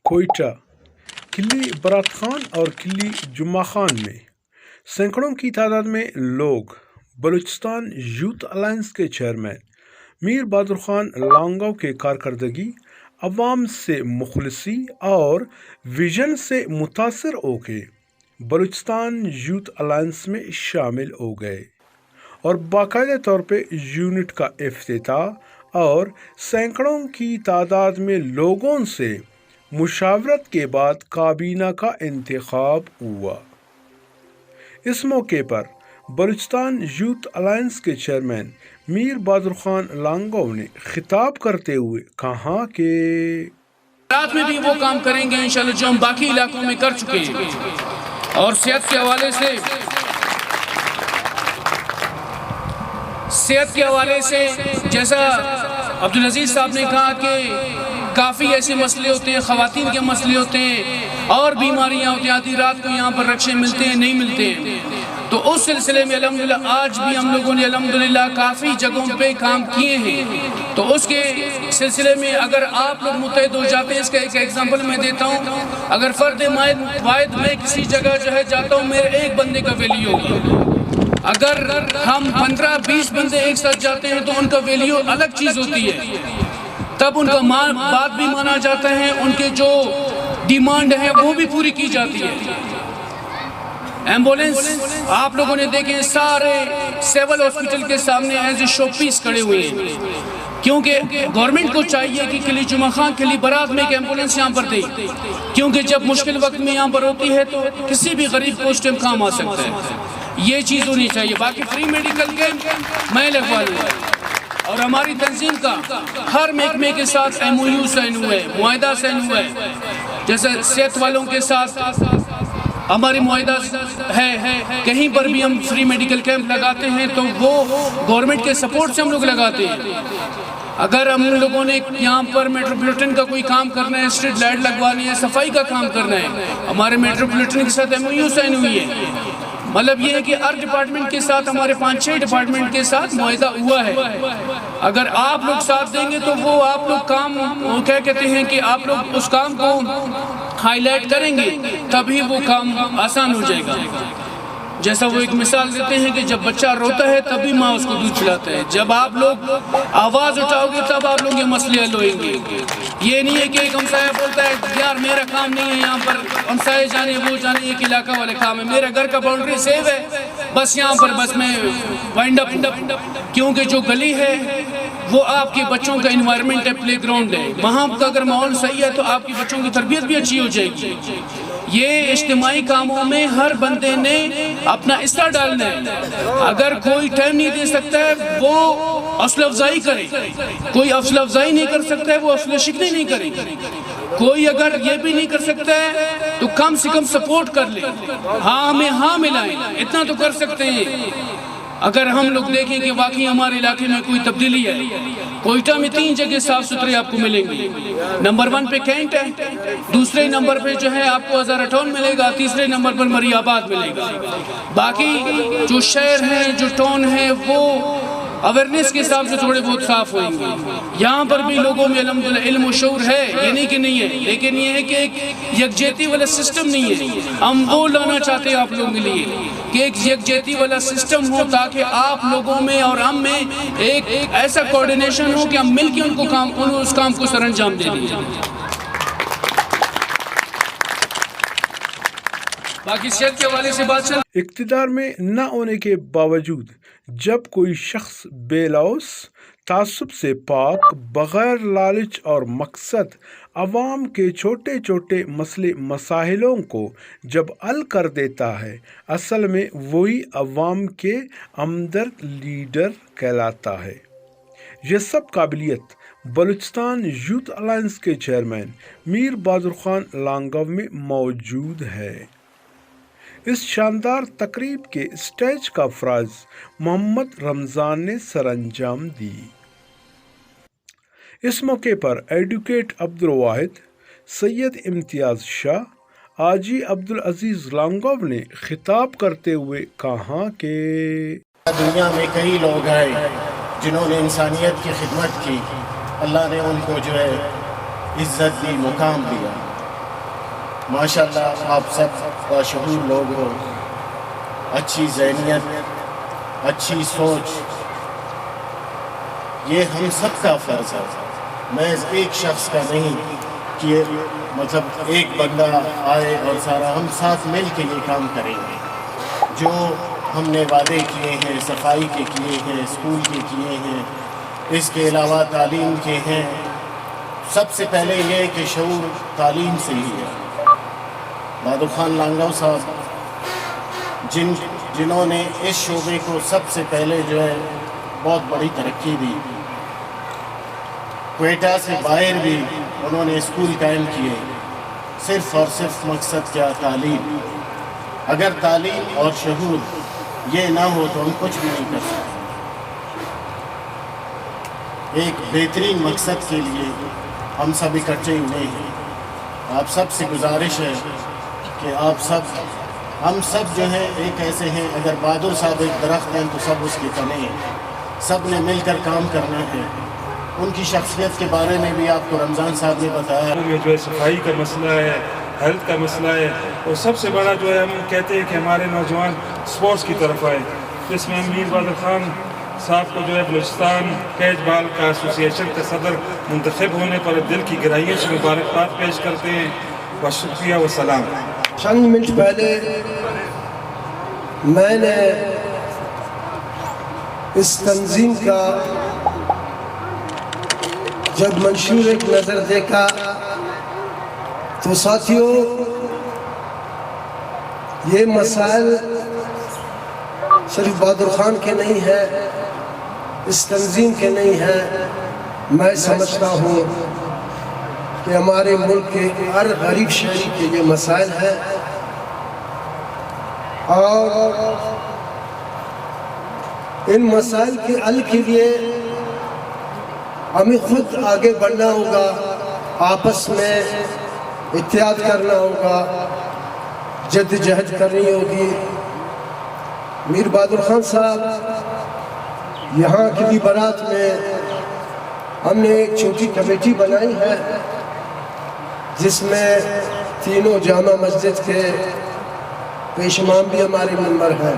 کوئٹہ قلی برات خان اور قلی جمعہ خان میں سینکڑوں کی تعداد میں لوگ بلوچستان یوتھ الائنس کے چیئرمین میر بہادر خان لانگاو کے کارکردگی، عوام سے مخلصی اور ویژن سے متاثر ہو کے بلوچستان یوتھ الائنس میں شامل ہو گئے اور باقاعدہ طور پہ یونٹ کا افتتاح اور سینکڑوں کی تعداد میں لوگوں سے مشاورت کے بعد کابینہ کا انتخاب ہوا۔ اس موقع پر بلوچستان یوتھ الائنس کے چیئرمین میر بہادر خان لانگاو نے خطاب کرتے ہوئے کہا کہ رات میں بھی وہ کام کریں گے انشاءاللہ جو ہم باقی علاقوں میں کر چکے ہیں، اور صحت کے حوالے سے جیسا عبدالعزیز صاحب نے کہا کہ کافی ایسے مسئلے ہوتے ہیں، خواتین کے مسئلے ہوتے ہیں اور بیماریاں ہوتی ہیں، آدھی رات کو یہاں پر رکشے ملتے ہیں نہیں ملتے ہیں، تو اس سلسلے میں الحمدللہ آج بھی ہم لوگوں نے الحمدللہ کافی جگہوں پہ کام کیے ہیں۔ تو اس کے سلسلے میں اگر آپ لوگ متحد ہو جاتے ہیں، اس کا ایک ایگزامپل میں دیتا ہوں، اگر فرد واحد میں کسی جگہ جو ہے جاتا ہوں، میرے ایک بندے کا ویلیو ہوگا، اگر ہم 15-20 بندے ایک ساتھ جاتے ہیں تو ان کا ویلیو الگ چیز ہوتی ہے، تب ان کا بات بھی مانا جاتا ہے، ان کے جو ڈیمانڈ ہے وہ بھی پوری کی جاتی ہے۔ ایمبولنس آپ لوگوں نے دیکھیں سارے سیول ہاسپٹل کے سامنے ایز اے شو پیس کھڑے ہوئے ہیں، کیونکہ گورنمنٹ کو چاہیے کہ قلی جمعہ خان قلی برات میں ایک ایمبولنس یہاں پر دے، کیونکہ جب مشکل وقت میں یہاں پر ہوتی ہے تو کسی بھی غریب کو اس ٹائم کام آ سکتا ہے، یہ چیز ہونی چاہیے۔ باقی فری میڈیکل کیمپ میں لگوا لوں، اور ہماری تنظیم کا ہر محکمے کے ساتھ ایم او یو سائن ہوا ہے، معاہدہ سائن ہوا ہے، جیسے صحت والوں کے ساتھ ہماری معاہدہ ہے، کہیں پر بھی ہم فری میڈیکل کیمپ لگاتے ہیں تو وہ گورنمنٹ کے سپورٹ سے ہم لوگ لگاتے ہیں۔ اگر ہم لوگوں نے یہاں پر میٹروپولیٹن کا کوئی کام کرنا ہے، اسٹریٹ لائٹ لگوانی ہے، صفائی کا کام کرنا ہے، ہمارے میٹروپولیٹن کے ساتھ ایم او یو سائن ہوئی ہے، مطلب یہ ہے کہ ہر ڈپارٹمنٹ کے ساتھ ہمارے 5-6 ڈپارٹمنٹ کے ساتھ معاہدہ ہوا ہے۔ اگر آپ لوگ ساتھ دیں گے تو وہ آپ لوگ کام کیا کہتے ہیں کہ آپ لوگ اس کام کو ہائی لائٹ کریں گے تبھی وہ کام آسان ہو جائے گا۔ جیسا وہ ایک مثال دیتے ہیں کہ جب بچہ روتا ہے تبھی ماں اس کو دودھ پلاتا ہے، جب آپ لوگ آواز اٹھاؤ گے تب آپ لوگ یہ مسئلے حل ہوئیں گے۔ یہ نہیں ہے کہ ایک ہمسایہ بولتا ہے یار میرا کام نہیں ہے یہاں پر، ہمسائے جانے وہ جانے ایک علاقہ والے کام ہے، میرا گھر کا باؤنڈری سیو ہے، بس یہاں پر بس میں وائنڈ اپ، کیونکہ جو گلی ہے وہ آپ کے بچوں کا انوائرمنٹ ہے، پلے گراؤنڈ ہے، وہاں کا اگر ماحول صحیح ہے تو آپ کی بچوں کی تربیت بھی اچھی ہو جائے گی۔ یہ اجتماعی کاموں میں ہر بندے نے اپنا حصہ ڈالنا ہے۔ اگر کوئی ٹائم نہیں دے سکتا ہے وہ حوصلہ افزائی کرے، کوئی حوصلہ افزائی نہیں کر سکتا ہے وہ حوصلہ شکنی نہیں کرے، کوئی اگر یہ بھی نہیں کر سکتا ہے تو کم سے کم سپورٹ کر لے، ہاں ہمیں ہاں ملائیں، اتنا تو کر سکتے ہیں۔ اگر ہم لوگ دیکھیں کہ واقعی ہمارے علاقے میں کوئی تبدیلی ہے، کوئٹہ میں 3 جگہ صاف ستھرے آپ کو ملیں گے، نمبر 1 پہ کینٹ ہے، دوسرے نمبر پہ جو ہے آپ کو ہزارہ ٹاؤن ملے گا، تیسرے نمبر پر مری آباد ملے گا۔ باقی جو شہر ہیں جو ٹاؤن ہیں وہ اویرنس کے حساب سے تھوڑے بہت صاف ہوئیں گے۔ یہاں پر بھی لوگوں میں الحمدللہ علم و شعور ہے، یہ نہیں کہ نہیں ہے، لیکن یہ ہے کہ ایک یکجہتی والا سسٹم نہیں ہے۔ ہم وہ لانا چاہتے ہیں آپ لوگوں کے لیے کہ ایک یکجہتی والا سسٹم ہو تاکہ آپ لوگوں میں اور ہم میں ایک ایسا کوارڈینیشن ہو کہ ہم مل کے اس کام کو سر انجام دے دیں۔ باقی صحت کے حوالے سے بات چل، اقتدار میں نہ ہونے کے باوجود جب کوئی شخص بے لوث تعصب سے پاک، بغیر لالچ اور مقصد عوام کے چھوٹے چھوٹے مسئلے مسائلوں کو جب حل کر دیتا ہے، اصل میں وہی عوام کے ہمدرد لیڈر کہلاتا ہے۔ یہ سب قابلیت بلوچستان یوتھ الائنس کے چیئرمین میر بہادر خان لانگاو میں موجود ہے۔ اس شاندار تقریب کے اسٹیج کا فراز محمد رمضان نے سر انجام دی۔ اس موقع پر ایڈوکیٹ عبدالواحد، سید امتیاز شاہ، حاجی عبدالعزیز لانگاو نے خطاب کرتے ہوئے کہا کہ دنیا میں کئی لوگ ہیں جنہوں نے انسانیت کی خدمت کی، اللہ نے ان کو جو ہے عزت دی، مقام دیا۔ ماشاءاللہ آپ سب باشعور لوگ ہو، اچھی ذہنیت، اچھی سوچ، یہ ہم سب کا فرض ہے، محض ایک شخص کا نہیں کہ مطلب ایک بندہ آئے اور سارا، ہم ساتھ مل کے یہ کام کریں گے۔ جو ہم نے وعدے کیے ہیں، صفائی کے کیے ہیں، اسکول کے کیے ہیں، اس کے علاوہ تعلیم کے ہیں، سب سے پہلے یہ کہ شعور تعلیم سے ہی ہے۔ بہادر خان لانگاؤ صاحب جنہوں نے اس شعبے کو سب سے پہلے جو ہے بہت بڑی ترقی دی، کوئٹہ سے باہر بھی انہوں نے اسکول قائم کیے، صرف اور صرف مقصد کیا؟ تعلیم۔ اگر تعلیم اور شعور یہ نہ ہو تو ہم کچھ بھی نہیں کر سکتے۔ ایک بہترین مقصد کے لیے ہم سب اکٹھے ہوئے ہیں۔ آپ سب سے گزارش ہے کہ ہم سب جو ہیں ایک ایسے ہیں، اگر بہادر صاحب ایک درخت ہیں تو سب اس کے تنے ہیں، سب نے مل کر کام کرنا ہے۔ ان کی شخصیت کے بارے میں بھی آپ کو رمضان صاحب نے بتایا۔ جو ہے صفائی کا مسئلہ ہے، ہیلتھ کا مسئلہ ہے، اور سب سے بڑا جو ہے ہم کہتے ہیں کہ ہمارے نوجوان سپورٹس کی طرف آئے، جس میں میر بہادر خان صاحب کو جو ہے بلوچستان کیچ بال کا ایسوسی ایشن کا صدر منتخب ہونے پر دل کی گہرائیوں سے مبارکباد پیش کرتے ہیں، و شکریہ و سلام۔ چند منٹ پہلے میں نے اس تنظیم کا جب منشور ایک نظر دیکھا تو ساتھیوں، یہ مسائل صرف بہادر خان کے نہیں ہیں، اس تنظیم کے نہیں ہیں، میں سمجھتا ہوں کہ ہمارے ملک کے ہر غریب شہری کے یہ مسائل ہیں، اور ان مسائل کے حل کے لیے ہمیں خود آگے بڑھنا ہوگا، آپس میں اتحاد کرنا ہوگا، جد جہد کرنی ہوگی۔ میر بہادر خان صاحب یہاں کی برات میں ہم نے ایک چھوٹی کمیٹی بنائی ہے، جس میں تینوں جامع مسجد کے پیش امام بھی ہمارے ممبر ہیں۔